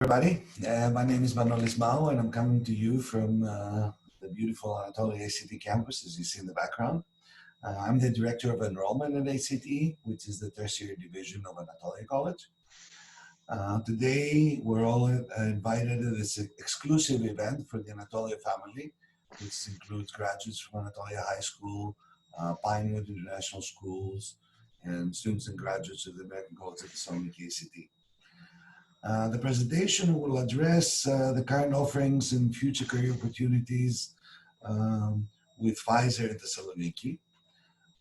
Everybody, my name is Manuel Ismao, and I'm coming to you from the beautiful Anatolia ACT campus, as you see in the background. I'm the director of enrollment at ACT, which is the tertiary division of Anatolia College. Today, we're all invited to this exclusive event for the Anatolia family, which includes graduates from Anatolia High School, Pinewood International Schools, and students and graduates of the American College of Thessaloniki ACT. The presentation will address the current offerings and future career opportunities with Pfizer and Thessaloniki.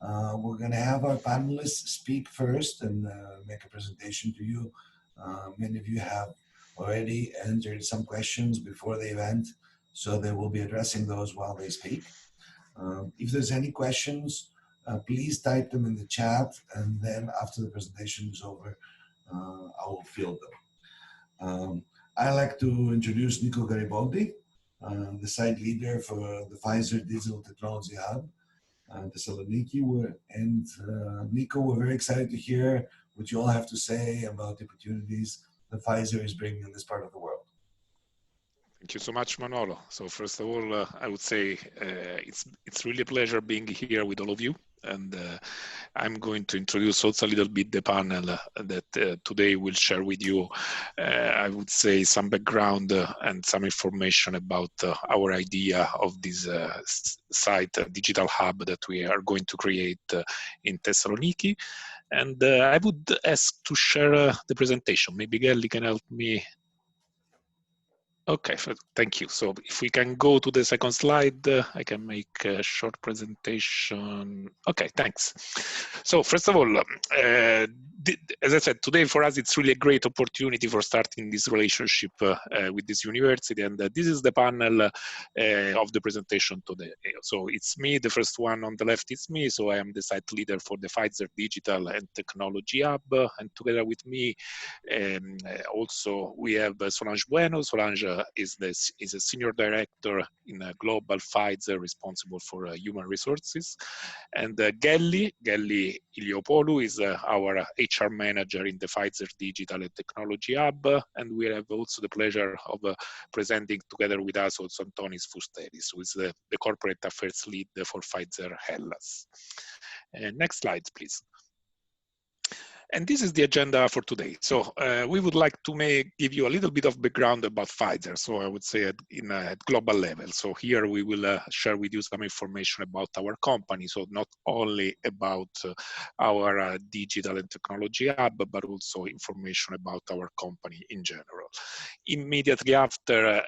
We're going to have our panelists speak first and make a presentation to you. Many of you have already entered some questions before the event, so they will be addressing those while they speak. If there's any questions, please type them in the chat, and then after the presentation is over, I will field them. I'd like to introduce Nico Garibaldi, the site leader for the Pfizer Digital Technology Hub, Thessaloniki. Nico, we're very excited to hear what you all have to say about the opportunities that Pfizer is bringing in this part of the world. Thank you so much, Manolo. So first of all, I would say it's really a pleasure being here with all of you. And I'm going to introduce also a little bit the panel that today will share with you, I would say, some background and some information about our idea of this site, digital hub that we are going to create in Thessaloniki. And I would ask to share the presentation. Maybe Gelly can help me. Okay, thank you. So if we can go to the second slide, I can make a short presentation. Okay, thanks. So first of all, as I said, today for us, it's really a great opportunity for starting this relationship with this university. And this is the panel of the presentation today. So it's me, the first one on the left is me. So I am the site leader for the Pfizer Digital and Technology Hub. And together with me, also we have Solange Bueno. Solange is a senior director in a global Pfizer responsible for human resources. And Gelly Iliopoulou is our HR manager in the Pfizer Digital and Technology Hub. And we have also the pleasure of presenting together with us also Antonis Fusteris, who is the corporate affairs lead for Pfizer Hellas. Next slide, please. And this is the agenda for today. So we would like to give you a little bit of background about Pfizer. So I would say at global level. So here we will share with you some information about our company. So not only about our digital and technology hub, but also information about our company in general. Immediately after,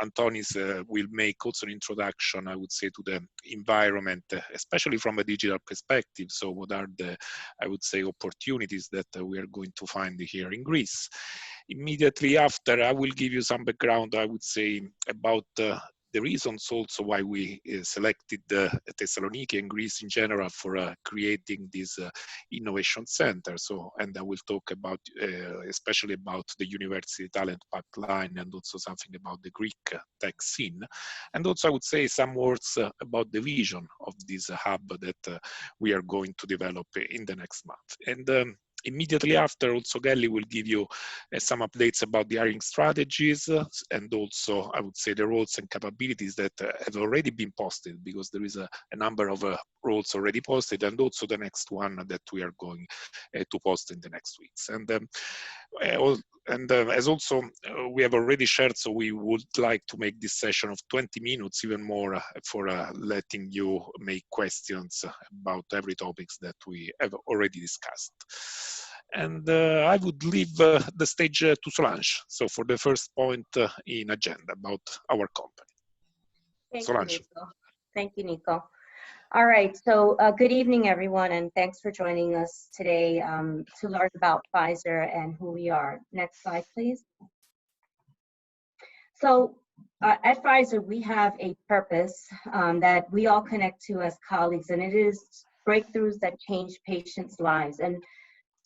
Antonis will make also an introduction, I would say, to the environment, especially from a digital perspective. So what are the, I would say, opportunities that we are going to find here in Greece. Immediately after, I will give you some background, I would say, about the reasons also why we selected Thessaloniki and Greece in general for creating this innovation center. So, and I will talk about, especially about the university talent pipeline and also something about the Greek tech scene. And also I would say some words about the vision of this hub that we are going to develop in the next month. And immediately after, also Gelly will give you some updates about the hiring strategies and also, I would say, the roles and capabilities that have already been posted, because there is a number of roles already posted, and also the next one that we are going to post in the next weeks. And as also we have already shared, so we would like to make this session of 20 minutes, even more, for letting you make questions about every topics that we have already discussed. And I would leave the stage to Solange. So for the first point in agenda about our company. Solange. Thank you, Nico. All right, so good evening, everyone, and thanks for joining us today to learn about Pfizer and who we are. Next slide, please. So at Pfizer, we have a purpose that we all connect to as colleagues, and it is breakthroughs that change patients' lives. And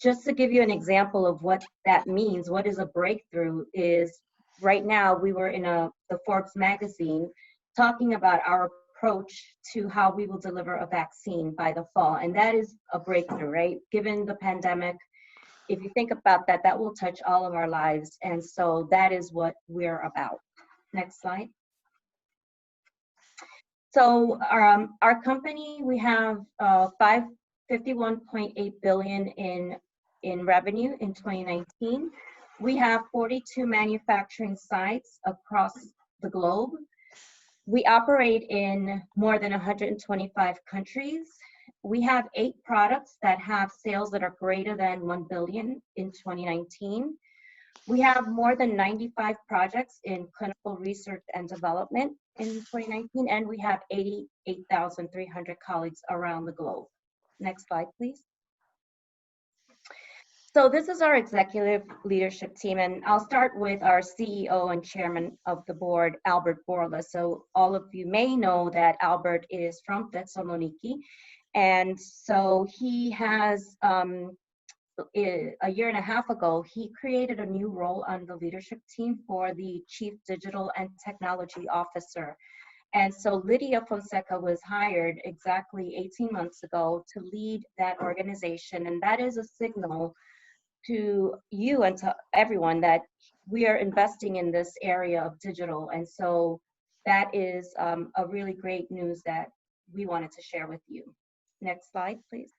just to give you an example of what that means, what is a breakthrough is, right now we were in the Forbes magazine talking about our approach to how we will deliver a vaccine by the fall. And that is a breakthrough, right? Given the pandemic, if you think about that, that will touch all of our lives. And so that is what we're about. Next slide. So our company, we have 51.8 billion in revenue in 2019. We have 42 manufacturing sites across the globe. We operate in more than 125 countries. We have 8 products that have sales that are greater than 1 billion in 2019. We have more than 95 projects in clinical research and development in 2019, and we have 88,300 colleagues around the globe. Next slide, please. So this is our executive leadership team, and I'll start with our CEO and chairman of the board, Albert Borla. So all of you may know that Albert is from Thessaloniki, and so he has, a year and a half ago, he created a new role on the leadership team for the Chief Digital and Technology Officer. And so Lydia Fonseca was hired exactly 18 months ago to lead that organization, and that is a signal to you and to everyone that we are investing in this area of digital. And so that is a really great news that we wanted to share with you. Next slide, please.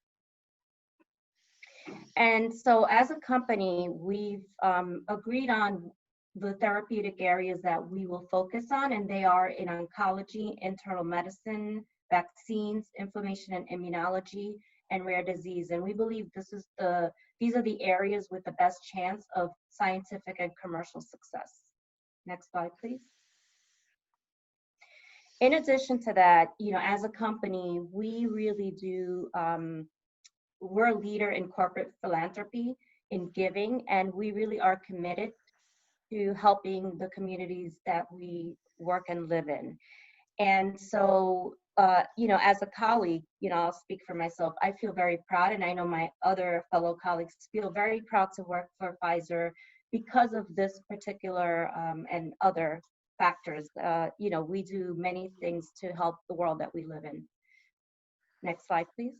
And so as a company, we've agreed on the therapeutic areas that we will focus on, and they are in oncology, internal medicine, vaccines, inflammation and immunology, and rare disease. And we believe these are the areas with the best chance of scientific and commercial success. Next slide, please. In addition to that, as a company, we really do, we're a leader in corporate philanthropy, in giving, and we really are committed to helping the communities that we work and live in. And so, as a colleague, I'll speak for myself. I feel very proud, and I know my other fellow colleagues feel very proud to work for Pfizer because of this particular and other factors. We do many things to help the world that we live in. Next slide, please.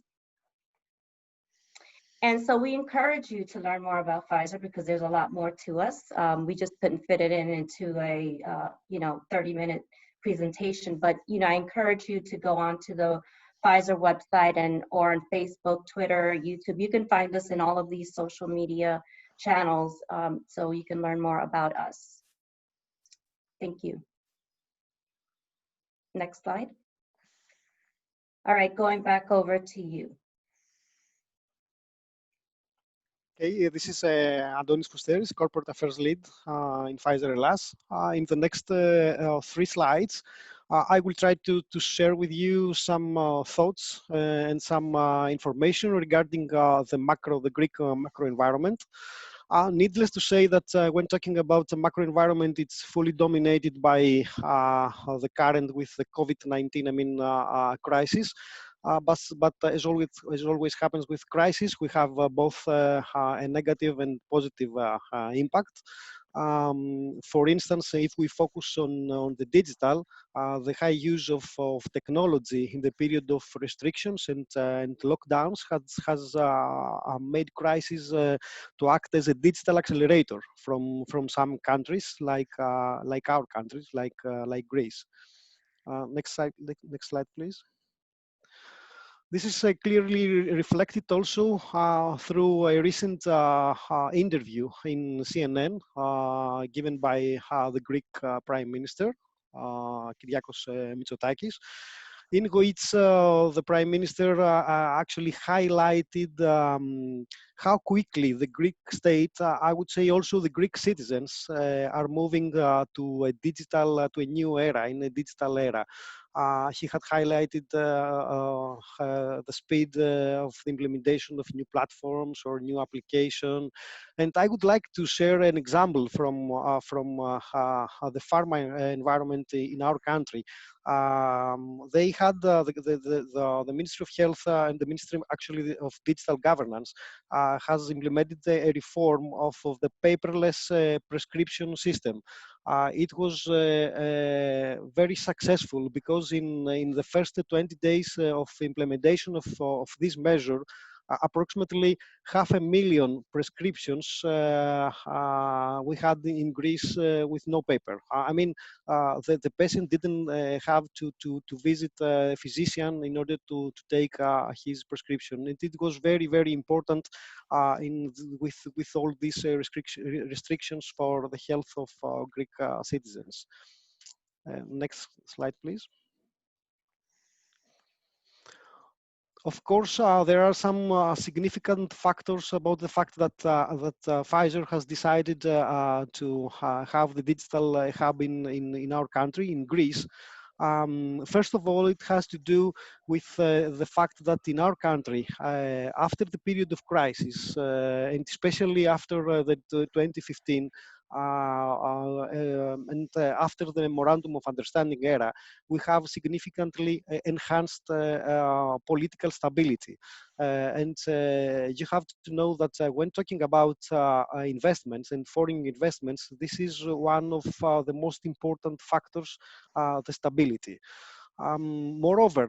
And so we encourage you to learn more about Pfizer because there's a lot more to us. We just couldn't fit it into a 30-minute presentation, but I encourage you to go onto the Pfizer website or on Facebook, Twitter, YouTube. You can find us in all of these social media channels, so you can learn more about us. Thank you. Next slide. All right, going back over to you. Okay, this is Adonis Kousteris, Corporate Affairs Lead in Pfizer LS. In the next 3 slides, I will try to share with you some thoughts and some information regarding the Greek macro environment. Needless to say that when talking about the macro environment, it's fully dominated by the current with the COVID-19 crisis. But as always happens with crisis, we have both a negative and positive impact. For instance, if we focus on the digital, the high use of technology in the period of restrictions and lockdowns has made crisis to act as a digital accelerator from some countries like our countries, like Greece. Next slide, please. This is clearly reflected also through a recent interview in CNN given by the Greek Prime Minister, Kyriakos Mitsotakis, in which the Prime Minister actually highlighted how quickly the Greek state, I would say also the Greek citizens, are moving to a new era, in a digital era. He had highlighted the speed of the implementation of new platforms or new application, and I would like to share an example from the pharma environment in our country. They had the Ministry of Health and the Ministry actually of Digital Governance has implemented a reform of the paperless prescription system. It was very successful because in the first 20 days of implementation of this measure, approximately 500,000 prescriptions we had in Greece with no paper. I mean, the patient didn't have to visit a physician in order to take his prescription. And it was very, very important with all these restrictions for the health of Greek citizens. Next slide, please. Of course, there are some significant factors about the fact that Pfizer has decided to have the digital hub in our country, in Greece. First of all, it has to do with the fact that in our country, after the period of crisis, and especially after the 2015, and after the Memorandum of Understanding era, we have significantly enhanced political stability. And you have to know that when talking about investments and foreign investments, this is one of the most important factors, the stability. Moreover,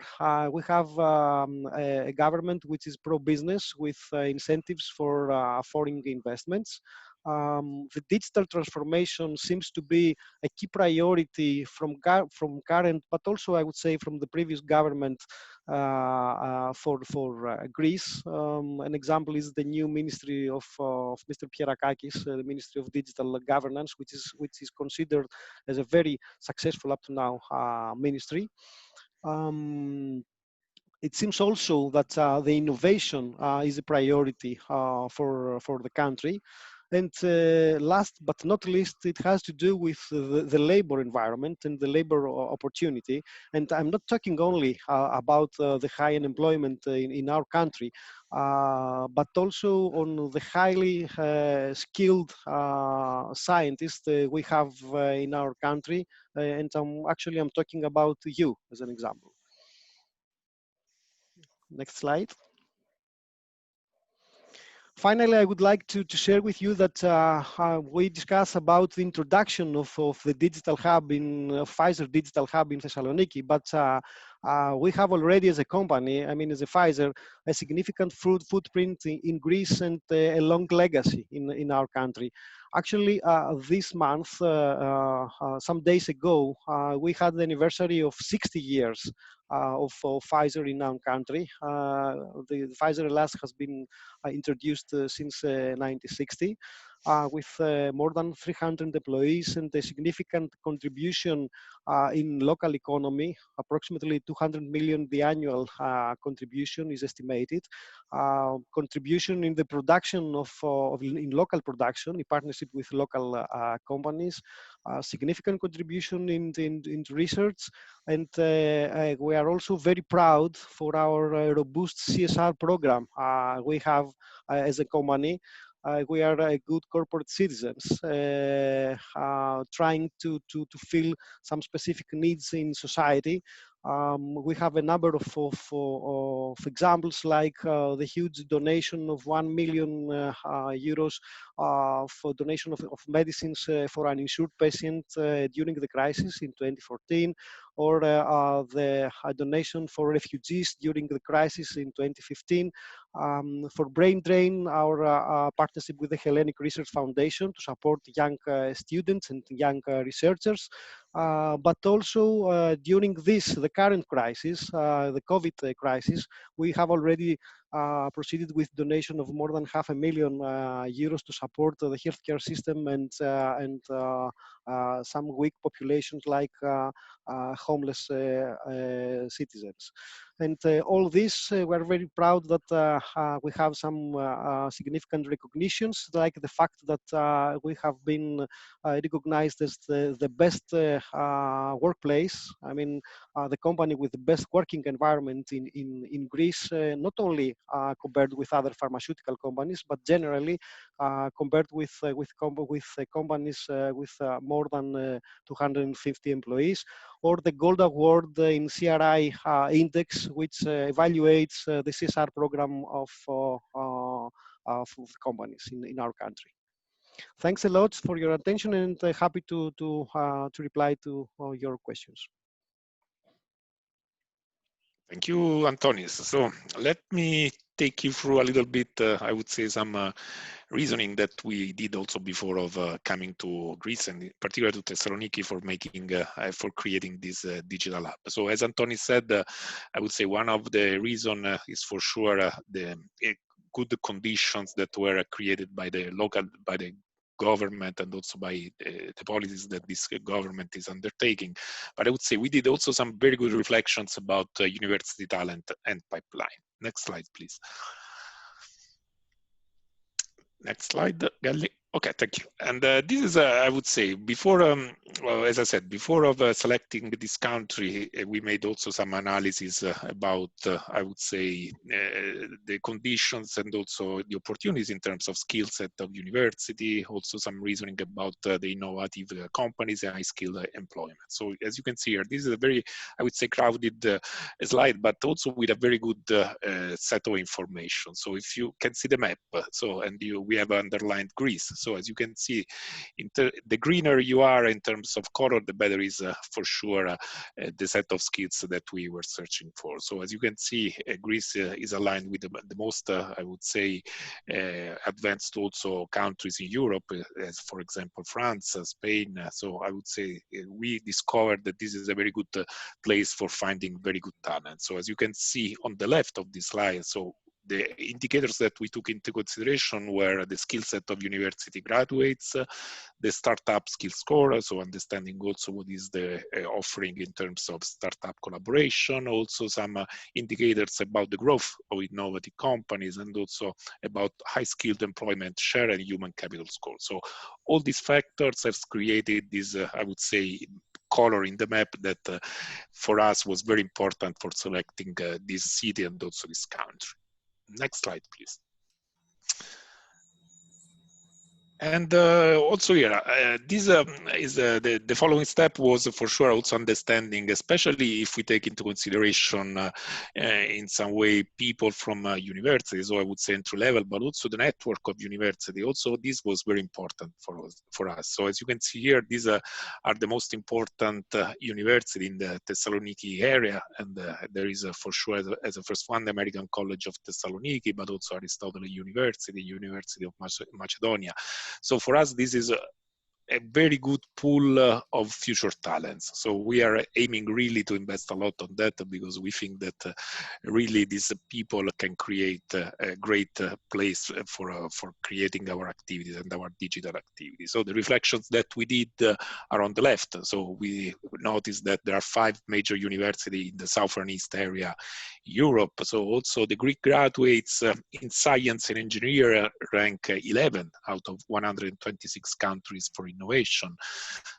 we have a government which is pro-business with incentives for foreign investments. The digital transformation seems to be a key priority from current, but also I would say from the previous government for Greece. An example is the new Ministry of Mr. Pierakakis, the Ministry of Digital Governance, which is considered as a very successful up to now ministry. It seems also that the innovation is a priority for the country. And last but not least, it has to do with the labor environment and the labor opportunity. And I'm not talking only about the high unemployment in our country, but also on the highly skilled scientists we have in our country. And I'm talking about you as an example. Next slide. Finally, I would like to share with you that we discussed about the introduction of the digital hub in Pfizer digital hub in Thessaloniki, but we have already as a company, I mean as a Pfizer, a significant footprint in Greece and a long legacy in our country. Actually, this month, some days ago, we had the anniversary of 60 years of Pfizer in our country. The Pfizer LS has been introduced since 1960 with more than 300 employees and a significant contribution in local economy. Approximately 200 million the annual contribution is estimated. Contribution in the production in local production in partnership with local companies. Significant contribution in research, and we are also very proud for our robust CSR program we have as a company. We are good corporate citizens trying to fill some specific needs in society. We have a number of examples like the huge donation of 1 million euros for donation of medicines for an insured patient during the crisis in 2014, or the donation for refugees during the crisis in 2015. For Brain Drain, our partnership with the Hellenic Research Foundation to support young students and young researchers. But also during the current crisis, the COVID crisis, we have already proceeded with donation of more than 500,000 euros to support the healthcare system and some weak populations like homeless citizens. And all this, we're very proud that we have some significant recognitions, like the fact that we have been recognized as the best workplace. I mean, the company with the best working environment in Greece, not only compared with other pharmaceutical companies, but generally compared with companies with more than 250 employees, or the Gold Award in CRI Index, which evaluates the CSR program of companies in our country. Thanks a lot for your attention, and happy to reply to your questions. Thank you, Antonis. So let me take you through a little bit, I would say, some reasoning that we did also before of coming to Greece, and in particular to Thessaloniki, for making for creating this digital hub. So as Antoni said, I would say one of the reason is for sure the good conditions that were created by the government and also by the policies that this government is undertaking. But I would say we did also some very good reflections about university talent and pipeline. Next slide, please. Next slide, Galli. Okay, thank you. And this is, I would say, before, well, as I said, before of selecting this country, we made also some analysis about, I would say, the conditions and also the opportunities in terms of skill set of university, also some reasoning about the innovative companies and high-skilled employment. So as you can see here, this is a very, I would say, crowded slide, but also with a very good set of information. So if you can see the map, so and we have underlined Greece. So as you can see, the greener you are in terms of color, the better is for sure the set of skills that we were searching for. So as you can see, Greece is aligned with the most, I would say, advanced also countries in Europe, as for example, France, Spain. So I would say we discovered that this is a very good place for finding very good talent. So as you can see on the left of this slide, so the indicators that we took into consideration were the skill set of university graduates, the startup skill score, so understanding also what is the offering in terms of startup collaboration, also some indicators about the growth of innovative companies, and also about high-skilled employment share and human capital score. So all these factors have created this, I would say, color in the map that for us was very important for selecting this city and also this country. Next slide, please. And also here, this is the following step was for sure also understanding, especially if we take into consideration in some way people from universities, or I would say entry level, but also the network of university. Also, this was very important for us. So as you can see here, these are the most important university in the Thessaloniki area, and there is for sure as a first one the American College of Thessaloniki, but also Aristotle University, University of Macedonia. So for us, this is a very good pool of future talents. So we are aiming really to invest a lot on that, because we think that really these people can create a great place for creating our activities and our digital activities. So the reflections that we did are on the left. So we noticed that there are 5 major universities in the southern east area Europe. So also the Greek graduates in science and engineering rank 11 out of 126 countries for innovation.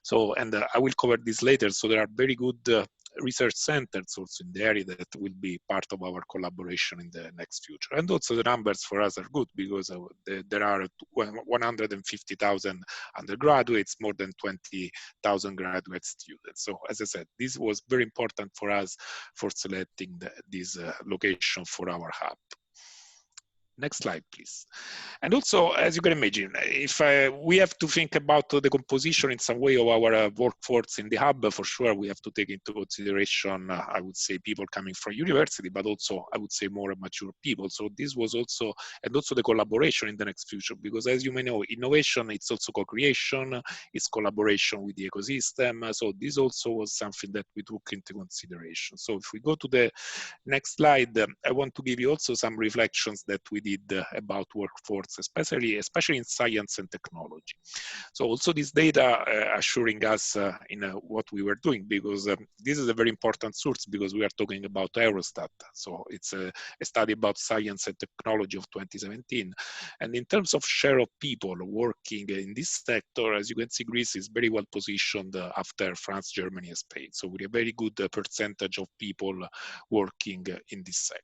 So, and I will cover this later. So there are very good research centers also in the area that will be part of our collaboration in the next future. And also the numbers for us are good, because there are 150,000 undergraduates, more than 20,000 graduate students. So as I said, this was very important for us for selecting this location for our hub. Next slide, please. And also, as you can imagine, if we have to think about the composition in some way of our workforce in the hub, for sure we have to take into consideration, I would say, people coming from university, but also, I would say, more mature people. So this was also, and also the collaboration in the next future, because as you may know, innovation, it's also co-creation, it's collaboration with the ecosystem. So this also was something that we took into consideration. So if we go to the next slide, I want to give you also some reflections that we did about workforce, especially in science and technology. So also this data assuring us in what we were doing, because this is a very important source, because we are talking about Eurostat. So it's a study about science and technology of 2017. And in terms of share of people working in this sector, as you can see, Greece is very well positioned after France, Germany, and Spain. So with a very good percentage of people working in this sector.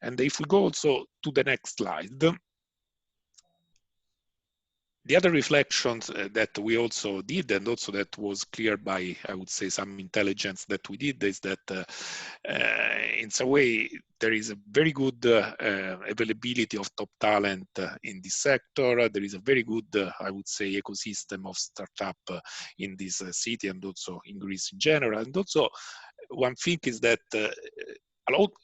And if we go also to the next slide, the other reflections that we also did, and also that was clear by, I would say, some intelligence that we did, is that in some way there is a very good availability of top talent in this sector. There is a very good, I would say, ecosystem of startup in this city, and also in Greece in general. And also one thing is that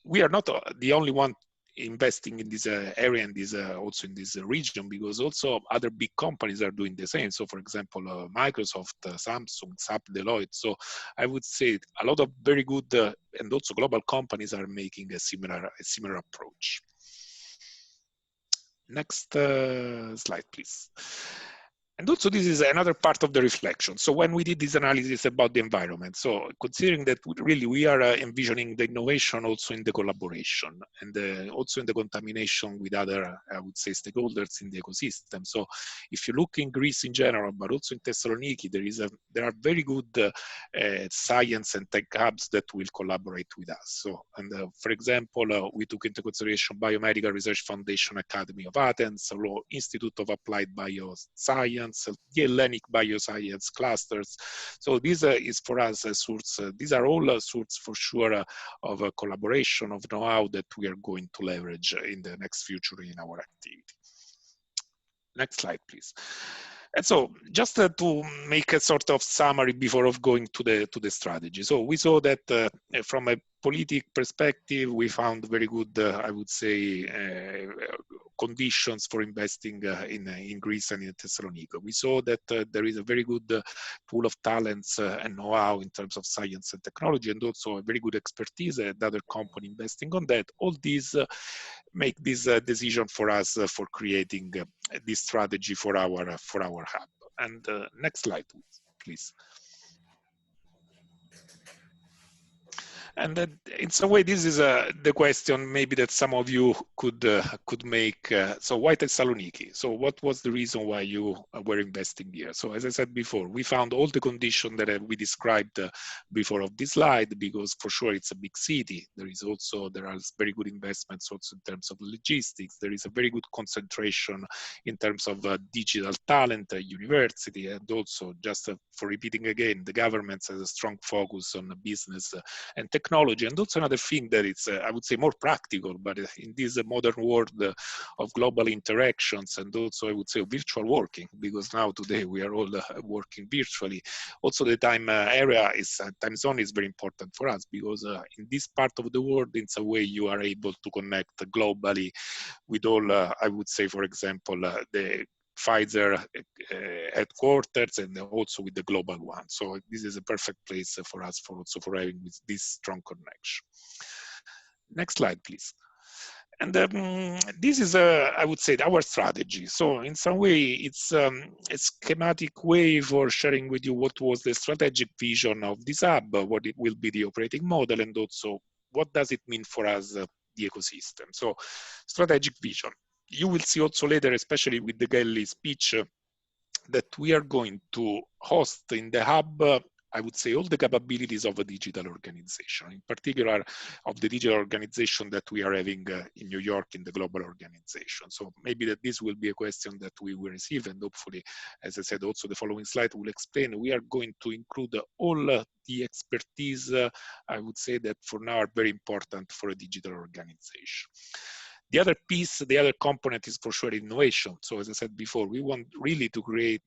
we are not the only one investing in this area and this also in this region, because also other big companies are doing the same. So for example, Microsoft, Samsung, SAP, Deloitte. So I would say a lot of very good and also global companies are making a similar approach. Next slide, please. And also this is another part of the reflection. So when we did this analysis about the environment, so considering that really we are envisioning the innovation also in the collaboration and also in the contamination with other, I would say, stakeholders in the ecosystem. So if you look in Greece in general, but also in Thessaloniki, there are very good science and tech hubs that will collaborate with us. So, and for example, we took into consideration Biomedical Research Foundation Academy of Athens, Institute of Applied Bioscience, the Hellenic Bioscience clusters. So this is for us a source, these are all sorts for sure of a collaboration, of know-how that we are going to leverage in the next future in our activity. Next slide, please. And so just to make a sort of summary before of going to the strategy. So we saw that from a politic perspective, we found very good, I would say, conditions for investing in Greece and in Thessaloniki. We saw that there is a very good pool of talents and know-how in terms of science and technology, and also a very good expertise and other company investing on that. All these make this decision for us for creating this strategy for our hub. And next slide, please. And in some way, this is the question maybe that some of you could make. So why Thessaloniki? So what was the reason why you were investing here? So as I said before, we found all the conditions that we described before of this slide, because for sure it's a big city. There are very good investments also in terms of logistics. There is a very good concentration in terms of digital talent, university, and also just for repeating again, the government has a strong focus on business and technology. And also another thing that it's, I would say, more practical, but in this modern world of global interactions, and also I would say virtual working, because now today we are all working virtually. Also the time zone is very important for us, because in this part of the world, in some way you are able to connect globally with all, I would say, for example, the Pfizer headquarters and also with the global one. So this is a perfect place for us for having this strong connection. Next slide, please. And this is, I would say, our strategy. So in some way, it's a schematic way for sharing with you what was the strategic vision of this hub, what it will be the operating model, and also what does it mean for us, the ecosystem. So strategic vision. You will see also later, especially with the Gelli speech, that we are going to host in the hub, I would say, all the capabilities of a digital organization, in particular of the digital organization that we are having in New York in the global organization. So maybe that this will be a question that we will receive, and hopefully, as I said, also the following slide will explain, we are going to include all the expertise, I would say, that for now are very important for a digital organization. The other piece, the other component is for sure innovation. So as I said before, we want really to create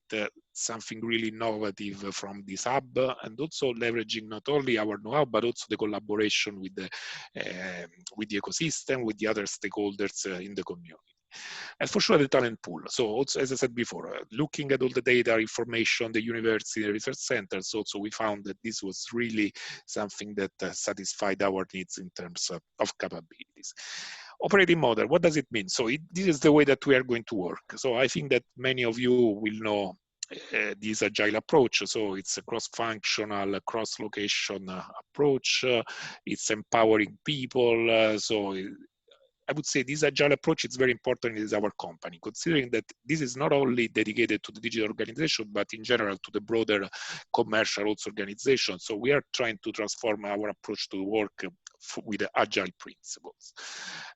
something really innovative from this hub, and also leveraging not only our know-how, but also the collaboration with the ecosystem, with the other stakeholders in the community. And for sure the talent pool. So also, as I said before, looking at all the data, information, the university, the research centers, also we found that this was really something that satisfied our needs in terms of capabilities. Operating model, what does it mean? So this is the way that we are going to work. So I think that many of you will know this agile approach. So it's a cross-functional, cross-location approach. It's empowering people. So I would say this agile approach is very important in our company, considering that this is not only dedicated to the digital organization, but in general to the broader commercial also organization. So we are trying to transform our approach to work with the agile principles.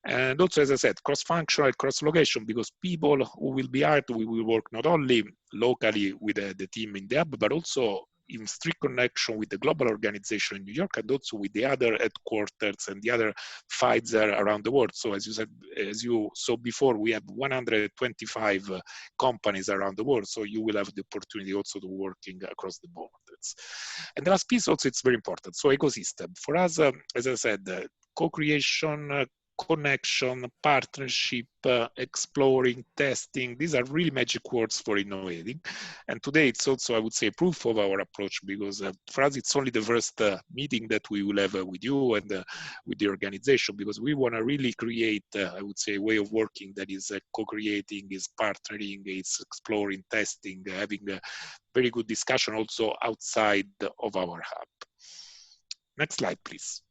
And also, as I said, cross-functional, cross-location, because people who will be hired, we will work not only locally with the team in the hub, but also in strict connection with the global organization in New York, and also with the other headquarters and the other Pfizer around the world. So as you said, as you saw before, we have 125 companies around the world. So you will have the opportunity also to working across the borders. And the last piece also, it's very important. So ecosystem. For us, as I said, co-creation, connection, partnership, exploring, testing. These are really magic words for innovating. And today it's also, I would say, proof of our approach, because for us, it's only the first meeting that we will have with you and with the organization, because we want to really create, I would say, a way of working that is co-creating, is partnering, is exploring, testing, having a very good discussion also outside of our hub. Next slide, please.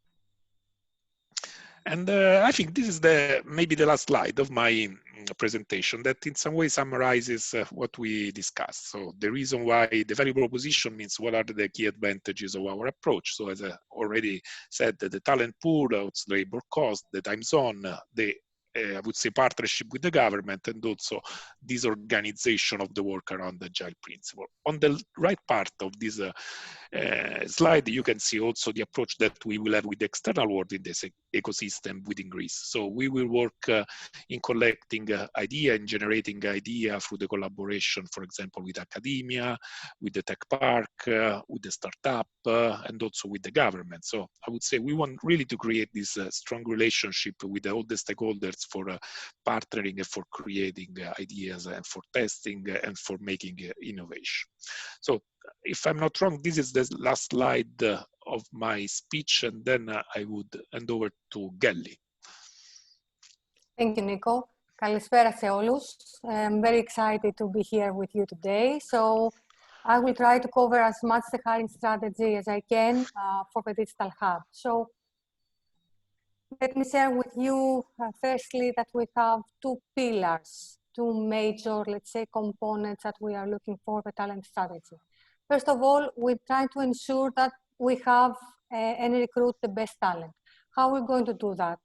And I think this is maybe the last slide of my presentation that in some way summarizes what we discussed. So the reason why the value proposition means what are the key advantages of our approach. So as I already said, the talent pool, it's labor cost, the time zone, the I would say partnership with the government, and also this organization of the work around the agile principle. On the right part of this slide, you can see also the approach that we will have with the external world in this ecosystem within Greece. So we will work in collecting idea and generating idea through the collaboration, for example, with academia, with the tech park, with the startup, and also with the government. So I would say we want really to create this strong relationship with all the stakeholders for partnering and for creating ideas and for testing and for making innovation. So if I'm not wrong, this is the last slide of my speech, and then I would hand over to Gelly. Thank you, Nico. Kalispera se όλους. I'm very excited to be here with you today. So I will try to cover as much the hiring strategy as I can for the Digital Hub. So let me share with you firstly that we have two pillars, two major, let's say, components that we are looking for the talent strategy. First of all, we try to ensure that we have and recruit the best talent. How are we going to do that?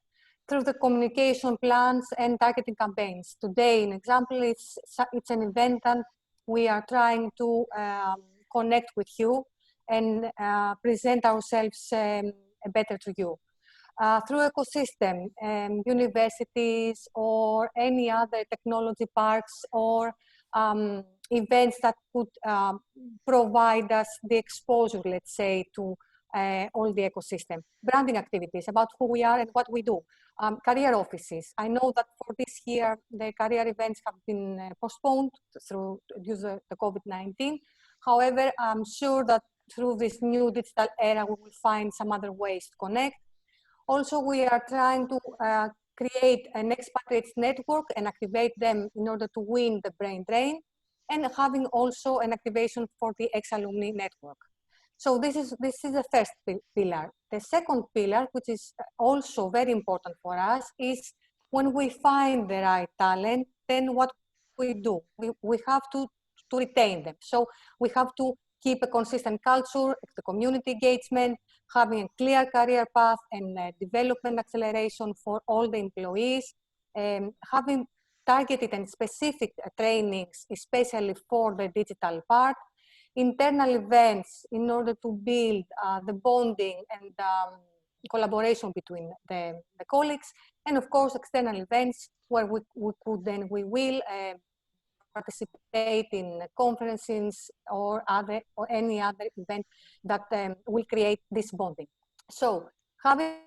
Through the communication plans and targeting campaigns. Today, an example, it's an event that we are trying to connect with you and present ourselves better to you. Through ecosystem, universities or any other technology parks or events that could provide us the exposure, let's say, to all the ecosystem. Branding activities about who we are and what we do. Career offices. I know that for this year, the career events have been postponed due to the COVID-19. However, I'm sure that through this new digital era, we will find some other ways to connect. Also, we are trying to create an expatriates network and activate them in order to win the brain drain, and having also an activation for the ex-alumni network. So this is the first pillar. The second pillar, which is also very important for us, is when we find the right talent, then what we do? We have to retain them. So we have to keep a consistent culture, the community engagement, having a clear career path and development acceleration for all the employees, having targeted and specific trainings, especially for the digital part, internal events in order to build the bonding and collaboration between the colleagues, and of course external events where we will participate in conferences or any other event that will create this bonding. So having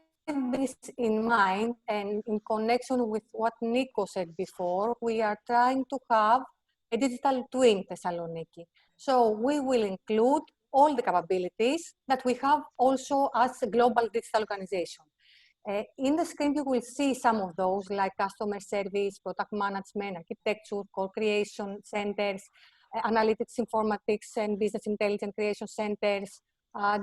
this in mind and in connection with what Nico said before, we are trying to have a digital twin Thessaloniki. So we will include all the capabilities that we have also as a global digital organization. In the screen, you will see some of those like customer service, product management, architecture, co-creation centers, analytics, informatics, and business intelligence creation centers,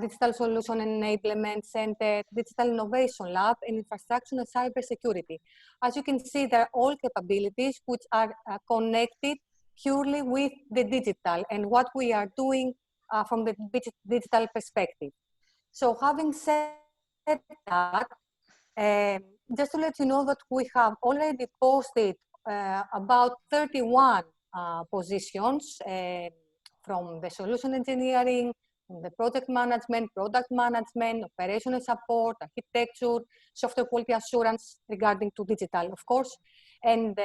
digital solution enablement center, digital innovation lab, and infrastructure and cybersecurity. As you can see, they're all capabilities which are connected purely with the digital and what we are doing from the digital perspective. So having said that, just to let you know that we have already posted about 31 positions from the solution engineering, the project management, product management, operational support, architecture, software quality assurance regarding to digital, of course. And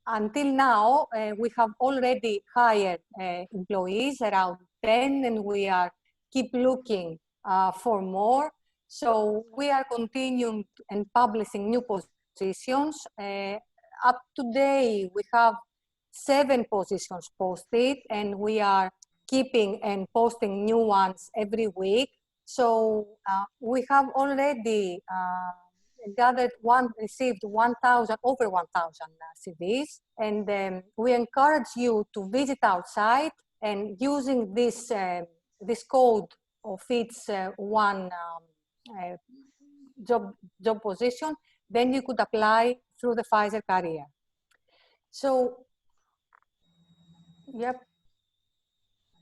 until now, we have already hired employees, around 10, and we are keep looking for more. So we are continuing and publishing new positions. Up today, we have 7 positions posted, and we are keeping and posting new ones every week. So we have already received 1,000, over 1,000 CVs, and we encourage you to visit our site, and using this this code of each one job position, then you could apply through the Pfizer career. So, yep.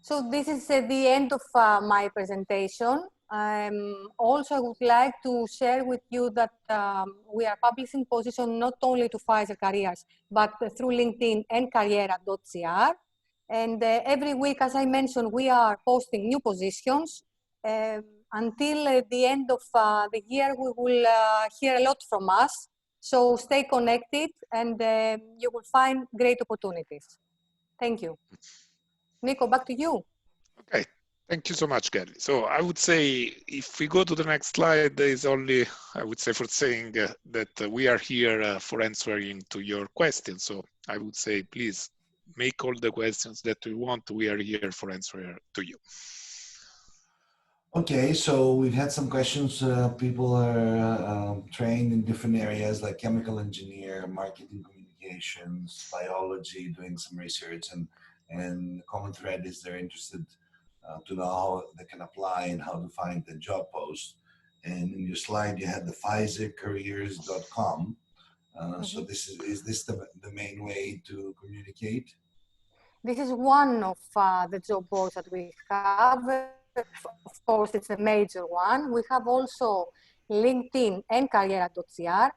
So this is the end of my presentation. Also, I would like to share with you that we are publishing positions not only to Pfizer careers, but through LinkedIn and Carriera.gr. And every week, as I mentioned, we are posting new positions. Until the end of the year, we will hear a lot from us. So stay connected, and you will find great opportunities. Thank you. Nico, back to you. Okay, thank you so much, Kelly. So I would say if we go to the next slide, there is only, I would say, for saying that we are here for answering to your questions. So I would say, please make all the questions that you want. We are here for answering to you. Okay, so we've had some questions. People are trained in different areas like chemical engineer, marketing communications, biology, doing some research, and the common thread is they're interested to know how they can apply and how to find the job post. And in your slide, you had the PfizerCareers.com. So this is this the main way to communicate? This is one of the job boards that we have. Of course, it's a major one. We have also LinkedIn and Carriera.gr.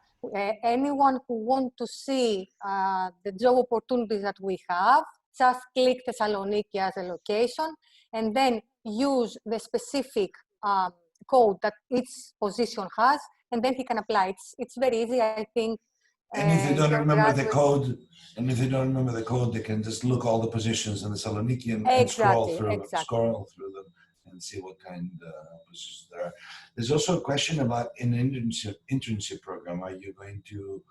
Anyone who wants to see the job opportunities that we have, just click Thessaloniki as a location, and then use the specific code that each position has, and then he can apply. It's very easy, I think. And if they don't remember the code, they can just look all the positions in the Thessaloniki and scroll through them and see what kind of positions there are. There's also a question about an internship program. Are you going to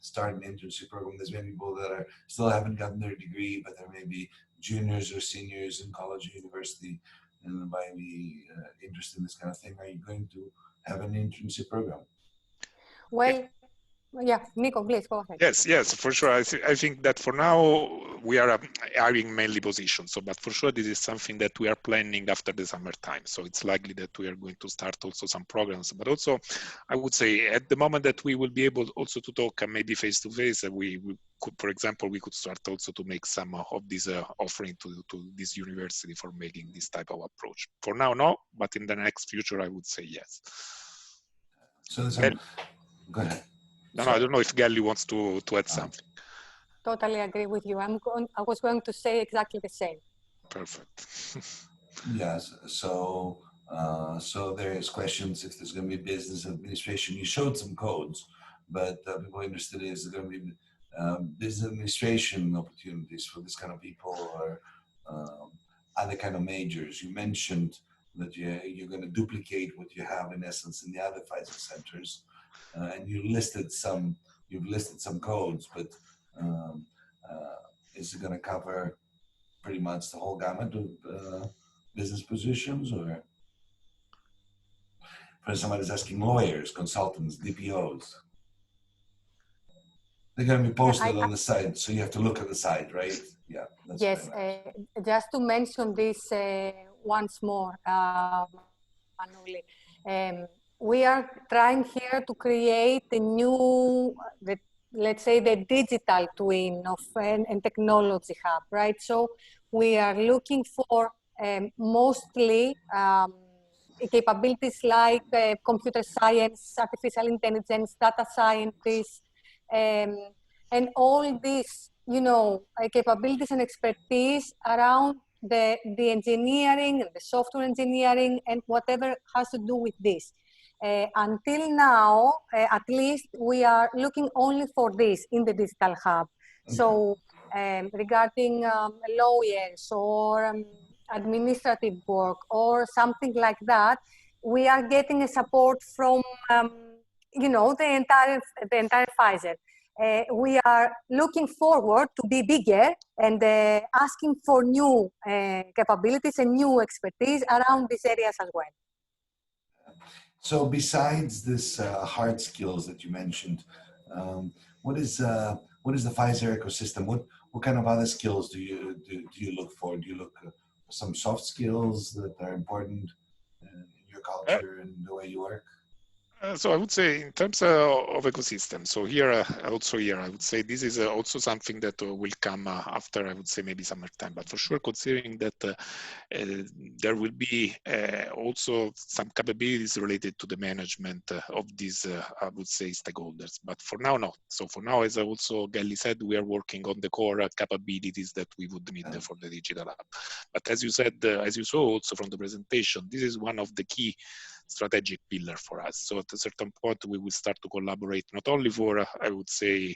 start an internship program? There's many people that still haven't gotten their degree, but there may be juniors or seniors in college or university, and they might be interested in this kind of thing. Are you going to have an internship program? Well, yeah, Nico, please go ahead. Yes, for sure. I think that for now we are hiring mainly positions. So, but for sure this is something that we are planning after the summertime. So it's likely that we are going to start also some programs. But also, I would say at the moment that we will be able also to talk maybe face to face, we could, for example, we could start also to make some of this offering to this university for making this type of approach. For now, no, but in the next future, I would say yes. So go ahead. No, I don't know if Galli wants to add something. Totally agree with you. I was going to say exactly the same. Perfect. Yes. So there's questions if there's going to be business administration. You showed some codes, but people are interested in, is there going to be business administration opportunities for this kind of people or other kind of majors? You mentioned that you're going to duplicate what you have in essence in the other Pfizer centers. And you've listed some codes, but is it going to cover pretty much the whole gamut of business positions? Or for somebody's asking, lawyers, consultants, DPOs, they're going to be posted on the site, so you have to look at the site, right? Yeah. That's yes. Just to mention this once more, Manoli. We are trying here to create a new, let's say, the digital twin of and technology hub, right? So we are looking for mostly capabilities like computer science, artificial intelligence, data scientists, and all these, capabilities and expertise around the engineering and the software engineering and whatever has to do with this. Until now, at least, we are looking only for this in the digital hub. Okay. So regarding lawyers or administrative work or something like that, we are getting a support from, you know, the entire Pfizer. We are looking forward to be bigger and asking for new capabilities and new expertise around these areas as well. So besides this hard skills that you mentioned, what is the Pfizer ecosystem? What kind of other skills do you look for? Do you look for some soft skills that are important in your culture and the way you work? So I would say in terms of ecosystem, so here also here I would say this is also something that will come after, I would say, maybe summertime, but for sure considering that there will be also some capabilities related to the management of these I would say stakeholders, but for now not. So for now, as also Gelly said, we are working on the core capabilities that we would need for the digital hub. But as you said, as you saw also from the presentation, this is one of the key strategic pillar for us. So at a certain point, we will start to collaborate not only for, I would say,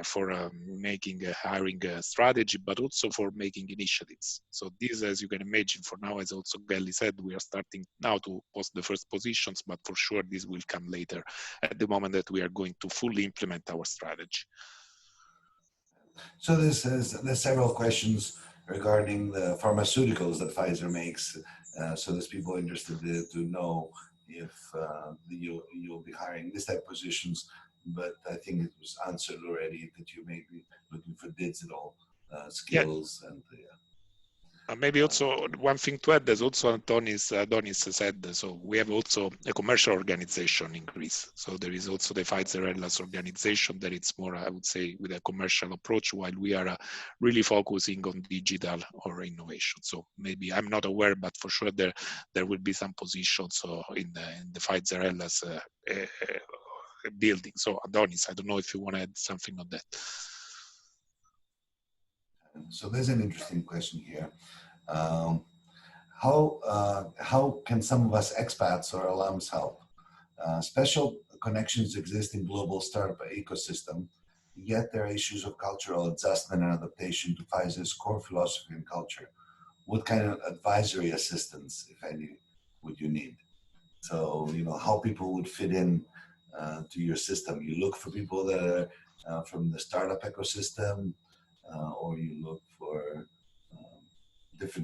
for making a hiring strategy, but also for making initiatives. So this, as you can imagine, for now, as also Gelly said, we are starting now to post the first positions, but for sure this will come later at the moment that we are going to fully implement our strategy. So there's several questions regarding the pharmaceuticals that Pfizer makes. So there's people interested to know if you'll be hiring this type of positions, but I think it was answered already that you may be looking for digital skills. Yeah. And maybe also one thing to add, as also Adonis said, so we have also a commercial organization in Greece. So there is also the Pfizer Hellas organization that it's more, I would say, with a commercial approach, while we are really focusing on digital or innovation. So maybe I'm not aware, but for sure there will be some positions in the Pfizer Hellas building. So Adonis, I don't know if you want to add something on that. So there's an interesting question here. How can some of us expats or alums help? Special connections exist in global startup ecosystem, yet there are issues of cultural adjustment and adaptation to Pfizer's core philosophy and culture. What kind of advisory assistance, if any, would you need? So, you know, how people would fit in to your system. You look for people that are from the startup ecosystem, or you look for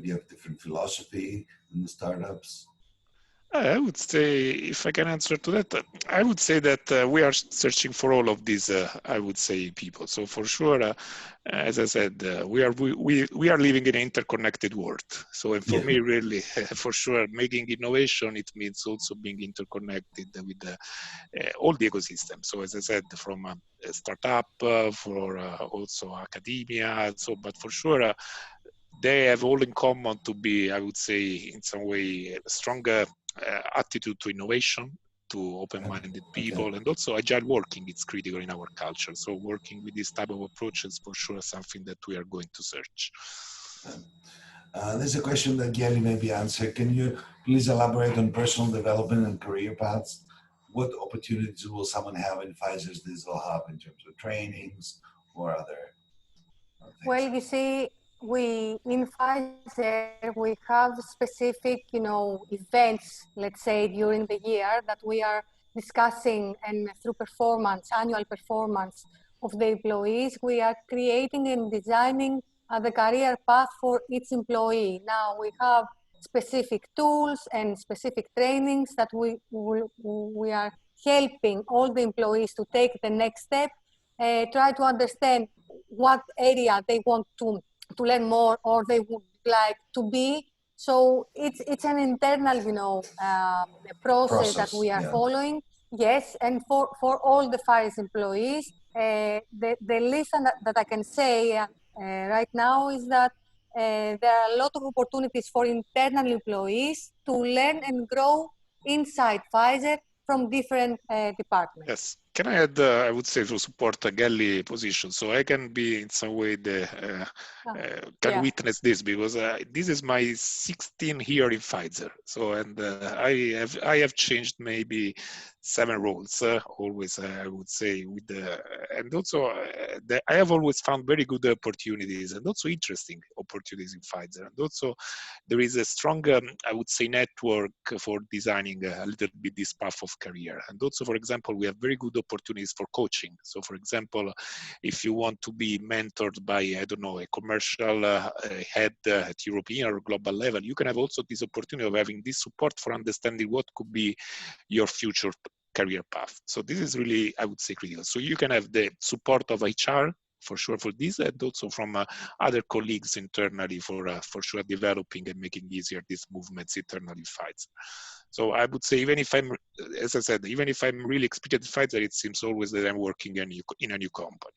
you have different philosophy in the startups. I would say, if I can answer to that, I would say that we are searching for all of these, I would say, people. So for sure, as I said, we are living in an interconnected world. So and for me, really, for sure, making innovation, it means also being interconnected with all the ecosystem. So as I said, from a startup, for also academia, so, but for sure, they have all in common to be, I would say, in some way, a stronger attitude to innovation, to open-minded people, and also agile working. It's critical in our culture. So working with this type of approach is for sure something that we are going to search. There's a question that Gelly maybe answer. Can you please elaborate on personal development and career paths? What opportunities will someone have in Pfizer's digital hub in terms of trainings or other things? Well, you see, in Pfizer, we have specific, you know, events, let's say, during the year that we are discussing, and through annual performance of the employees, we are creating and designing the career path for each employee. Now we have specific tools and specific trainings that we are helping all the employees to take the next step, try to understand what area they want to learn more or they would like to be. So it's an internal, you know, process that we are following. Yes, and for all the Pfizer employees, the list that I can say right now is that there are a lot of opportunities for internal employees to learn and grow inside Pfizer from different departments. Yes. Can I add, I would say, to support a Gelli position, so I can be in some way the can witness this, because this is my 16th year in Pfizer. So, and I have changed maybe 7 roles, always I would say, with the, and also I have always found very good opportunities and also interesting opportunities in Pfizer, and also there is a strong, I would say, network for designing a little bit this path of career. And also, for example, we have very good opportunities for coaching. So, for example, if you want to be mentored by, I don't know, a commercial head at European or global level, you can have also this opportunity of having this support for understanding what could be your future career path. So this is really, I would say, critical. So you can have the support of HR for sure for this, and also from other colleagues internally for sure developing and making easier these movements internally fights. So I would say, even if I'm, as I said, even if I'm really experienced fighter, it seems always that I'm working in a new company.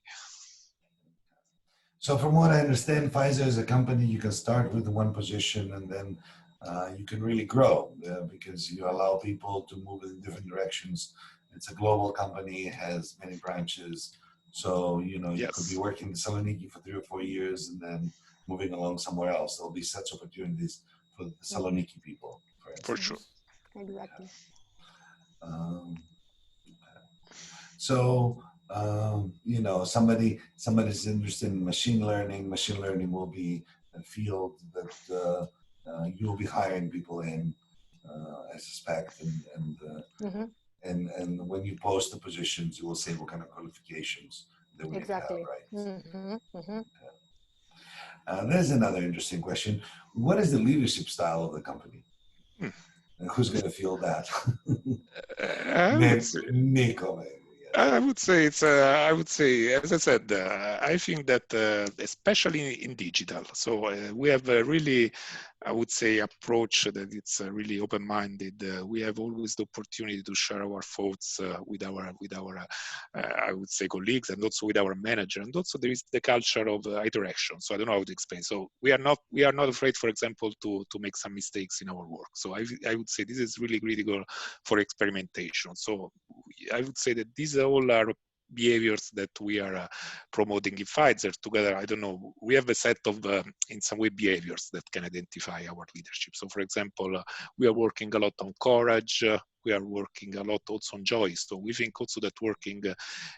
So from what I understand, Pfizer is a company you can start with one position and then you can really grow because you allow people to move in different directions. It's a global company, it has many branches. So, you know, you could be working in Thessaloniki for 3 or 4 years and then moving along somewhere else. There'll be such opportunities for the Thessaloniki people, for instance. For sure. Exactly. So, you know, somebody's interested in machine learning. Machine learning will be a field that you'll be hiring people in, I suspect, and when you post the positions, you will say what kind of qualifications they would have, right? There's another interesting question. What is the leadership style of the company? And who's going to feel that? Nico, maybe. I would say it's. I would say, as I said, I think that especially in digital. So we have a really, I would say, approach that it's really open-minded. We have always the opportunity to share our thoughts with our, I would say, colleagues, and also with our manager. And also there is the culture of iteration. So I don't know how to explain. So we are not afraid, for example, to make some mistakes in our work. So I would say this is really critical for experimentation. So I would say that these all are behaviors that we are promoting in Pfizer together. I don't know, we have a set of, in some way, behaviors that can identify our leadership. So for example, we are working a lot on courage, we are working a lot also on joy. So we think also that working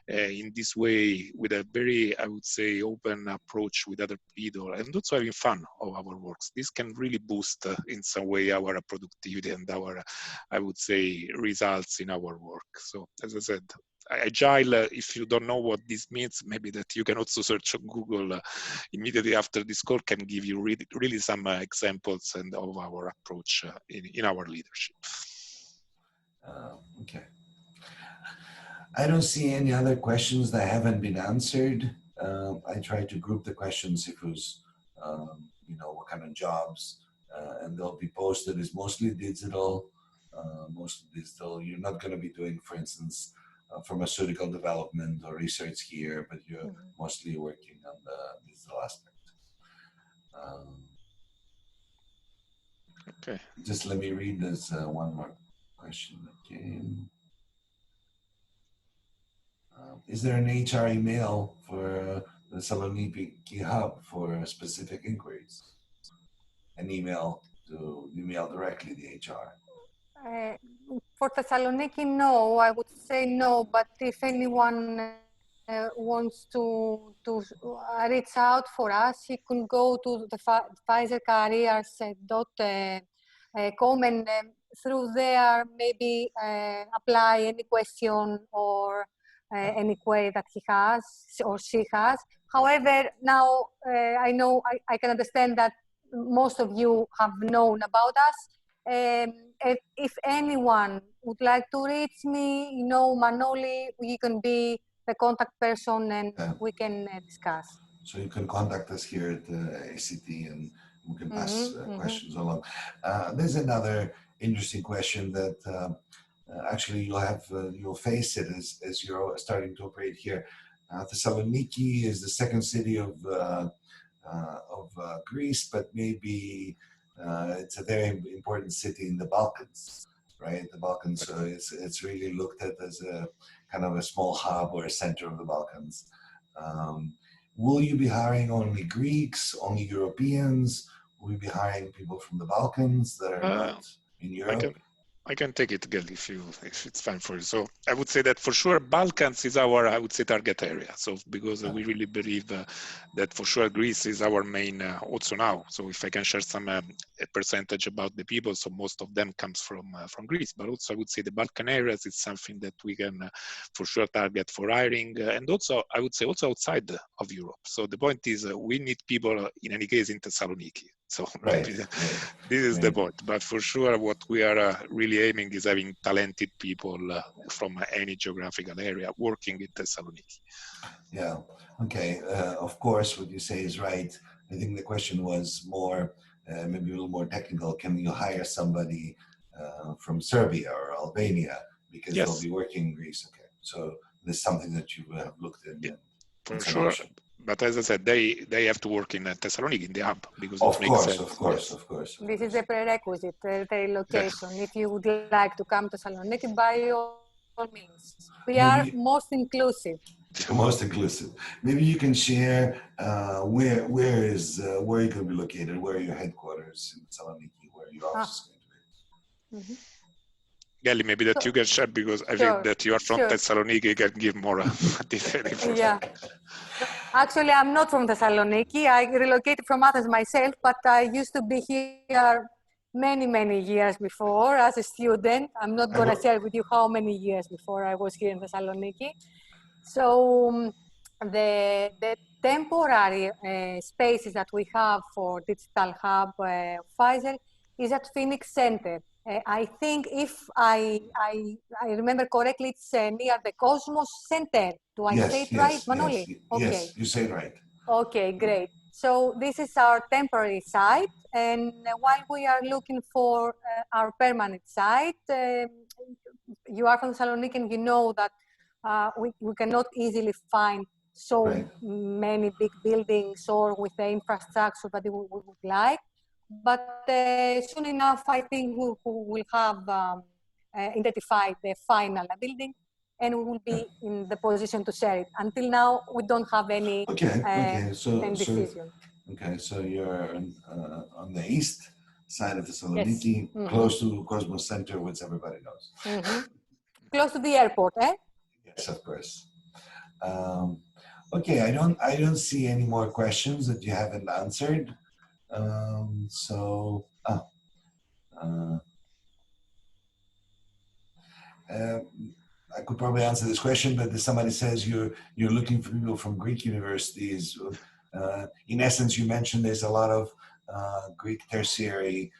in this way with a very, I would say, open approach with other people and also having fun of our works, this can really boost in some way our productivity and our, I would say, results in our work. So as I said, agile, if you don't know what this means, maybe that you can also search on Google immediately after this call, can give you really some examples and of our approach in our leadership. Okay. I don't see any other questions that haven't been answered. I tried to group the questions if it was, you know, what kind of jobs, and they'll be posted. It's mostly digital, You're not going to be doing, for instance, pharmaceutical development or research here, but you're mostly working on the digital aspect. Okay. Just let me read this one more question that came. Is there an HR email for the Thessaloniki hub for specific inquiries? An email to email directly the HR? For Thessaloniki, no, I would say no, but if anyone wants to reach out for us, he can go to the Pfizer careers.com and through there maybe apply any question or any query that he has or she has. However, now I know I can understand that most of you have known about us. If anyone would like to reach me, you know, Manoli, you can be the contact person and we can discuss. So you can contact us here at ACT and we can pass questions along. There's another interesting question that actually you'll face it as you're starting to operate here. Thessaloniki is the second city of Greece, but maybe it's a very important city in the Balkans. right? The Balkans. So it's really looked at as a kind of a small hub or a center of the Balkans. Will you be hiring only Greeks, only Europeans? Will you be hiring people from the Balkans that are not in Europe? I can take it, Gil, if it's fine for you. So I would say that for sure Balkans is our, I would say, target area. So because we really believe that for sure Greece is our main also now. So if I can share some a percentage about the people, so most of them comes from Greece, but also I would say the Balkan areas is something that we can for sure target for hiring, and also I would say also outside of Europe. So the point is we need people in any case in Thessaloniki. So Right. This is the point. But for sure, what we are really aiming is having talented people from any geographical area working in Thessaloniki. Yeah. Okay. Of course, what you say is right. I think the question was more, maybe a little more technical. Can you hire somebody from Serbia or Albania because they'll be working in Greece? Okay. So this is something that you have looked at. Yeah, for sure. But as I said, they have to work in Thessaloniki, in the hub, because it makes sense. Of course. This is a prerequisite, the relocation. If you would like to come to Thessaloniki, by all means. We are most inclusive. Most inclusive. Maybe you can share where are you going to be located? Where are your headquarters in Thessaloniki? Where are your offices going to be? Mm-hmm. Gali, maybe that you can share because I think that you are from Thessaloniki, you can give more detail information. Yeah. Actually, I'm not from Thessaloniki. I relocated from Athens myself, but I used to be here many years before as a student. I'm not going to share with you how many years before I was here in Thessaloniki. So the temporary spaces that we have for Digital Hub Pfizer is at Phoenix Center. I think if I remember correctly, it's near the Cosmos Center. Do I say it right, Manoli? Okay. Yes, you say it right. Okay, great. So this is our temporary site, and while we are looking for our permanent site, you are from Thessaloniki and you know that we cannot easily find so many big buildings or with the infrastructure that we would like. But soon enough, I think we will have identified the final building, and we will be in the position to share it. Until now, we don't have any decision. So you're on the east side of Thessaloniki, close to Cosmos Center, which everybody knows. Close to the airport, eh? Yes, of course. Okay, I don't see any more questions that you haven't answered. I could probably answer this question, but somebody says you're looking for people from Greek universities. In essence, you mentioned there's a lot of Greek tertiary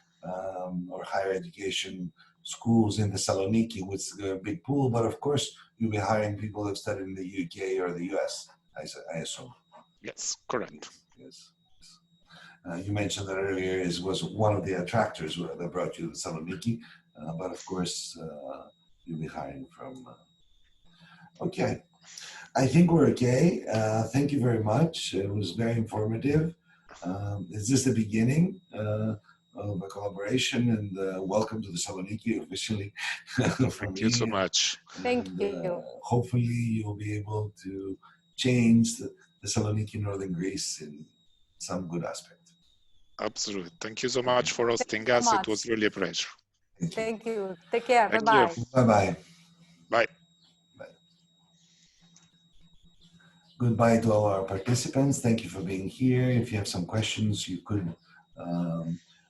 or higher education schools in Thessaloniki with a big pool, but of course you'll be hiring people who've studied in the UK or the US, I assume. Yes, correct. Yes. You mentioned that earlier was one of the attractors that brought you to Thessaloniki, but of course you'll be hiring from. Okay, I think we're okay. Thank you very much. It was very informative. Is this the beginning of a collaboration? And welcome to Thessaloniki officially. Thank you so much. Thank you. Hopefully you'll be able to change Thessaloniki, northern Greece in some good aspect. Absolutely. Thank you so much for hosting us. It was really a pleasure. Thank you. Take care. Bye-bye. Bye-bye. Bye. Goodbye to all our participants. Thank you for being here. If you have some questions, you could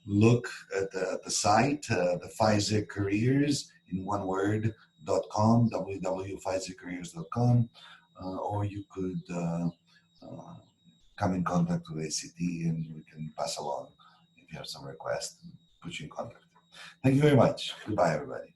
look at the site, the Pfizer Careers in one word.com, www.pfizercareers.com, or you could come in contact with ACT and we can pass along if you have some requests and put you in contact. Thank you very much. Goodbye, everybody.